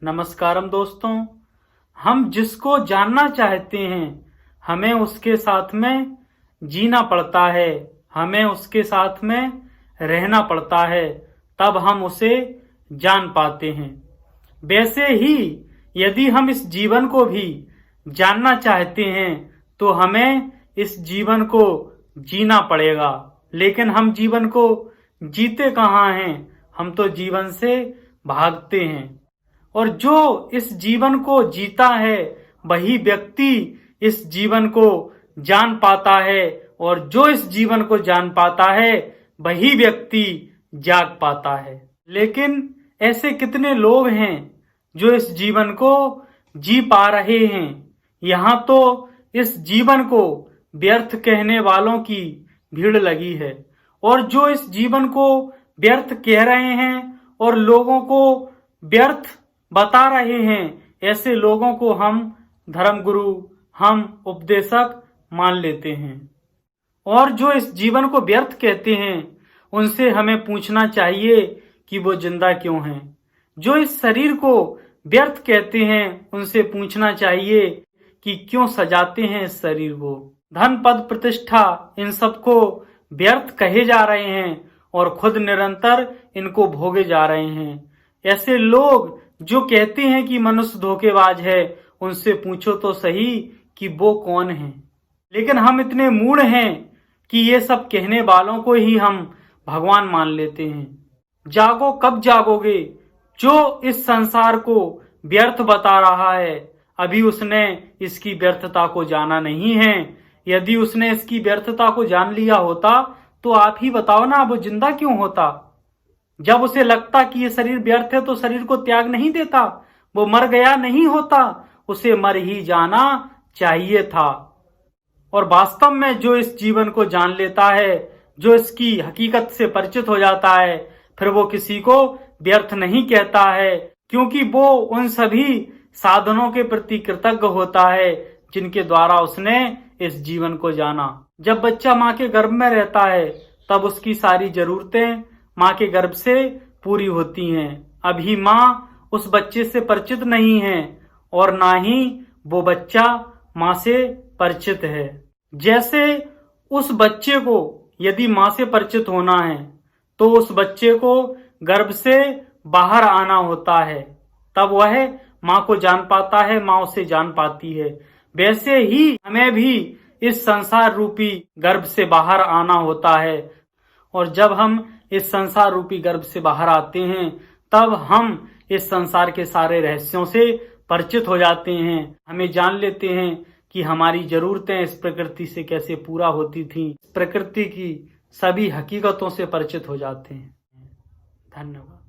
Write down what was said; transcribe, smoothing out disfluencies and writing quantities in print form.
नमस्कारम दोस्तों। हम जिसको जानना चाहते हैं हमें उसके साथ में जीना पड़ता है, हमें उसके साथ में रहना पड़ता है, तब हम उसे जान पाते हैं। वैसे ही यदि हम इस जीवन को भी जानना चाहते हैं तो हमें इस जीवन को जीना पड़ेगा। लेकिन हम जीवन को जीते कहाँ हैं? हम तो जीवन से भागते हैं। और जो इस जीवन को जीता है वही व्यक्ति इस जीवन को जान पाता है, और जो इस जीवन को जान पाता है वही व्यक्ति जाग पाता है। लेकिन ऐसे कितने लोग हैं जो इस जीवन को जी पा रहे हैं? यहाँ तो इस जीवन को व्यर्थ कहने वालों की भीड़ लगी है, और जो इस जीवन को व्यर्थ कह रहे हैं और लोगों को व्यर्थ बता रहे हैं, ऐसे लोगों को हम धर्मगुरु, हम उपदेशक मान लेते हैं। और जो इस जीवन को व्यर्थ कहते हैं उनसे हमें पूछना चाहिए कि वो जिंदा क्यों हैं। जो इस शरीर को व्यर्थ कहते हैं उनसे पूछना चाहिए कि क्यों सजाते हैं इस शरीर को। धन पद प्रतिष्ठा इन सबको व्यर्थ कहे जा रहे हैं और खुद निरंतर इनको भोगे जा रहे हैं। ऐसे लोग जो कहते हैं कि मनुष्य धोखेबाज है, उनसे पूछो तो सही कि वो कौन है। लेकिन हम इतने मूढ़ हैं कि ये सब कहने वालों को ही हम भगवान मान लेते हैं। जागो कब जागोगे? जो इस संसार को व्यर्थ बता रहा है अभी उसने इसकी व्यर्थता को जाना नहीं है। यदि उसने इसकी व्यर्थता को जान लिया होता तो आप ही बताओ ना, वो जिंदा क्यों होता? जब उसे लगता कि ये शरीर व्यर्थ है तो शरीर को त्याग नहीं देता, वो मर गया नहीं होता, उसे मर ही जाना चाहिए था। और वास्तव में जो इस जीवन को जान लेता है, जो इसकी हकीकत से परिचित हो जाता है, फिर वो किसी को व्यर्थ नहीं कहता है, क्योंकि वो उन सभी साधनों के प्रति कृतज्ञ होता है जिनके द्वारा उसने इस जीवन को जाना। जब बच्चा माँ के गर्भ में रहता है तब उसकी सारी जरूरतें माँ के गर्भ से पूरी होती हैं। अभी माँ उस बच्चे से परिचित नहीं है और ना ही वो बच्चा माँ से परिचित है। जैसे उस बच्चे को यदि माँ से परिचित होना है तो उस बच्चे को गर्भ से बाहर आना होता है, तब वह माँ को जान पाता है, माँ उसे जान पाती है। वैसे ही हमें भी इस संसार रूपी गर्भ से बाहर आना है, और जब हम इस संसार रूपी गर्भ से बाहर आते हैं तब हम इस संसार के सारे रहस्यों से परिचित हो जाते हैं। हमें जान लेते हैं कि हमारी जरूरतें इस प्रकृति से कैसे पूरा होती थीं। प्रकृति की सभी हकीकतों से परिचित हो जाते हैं। धन्यवाद।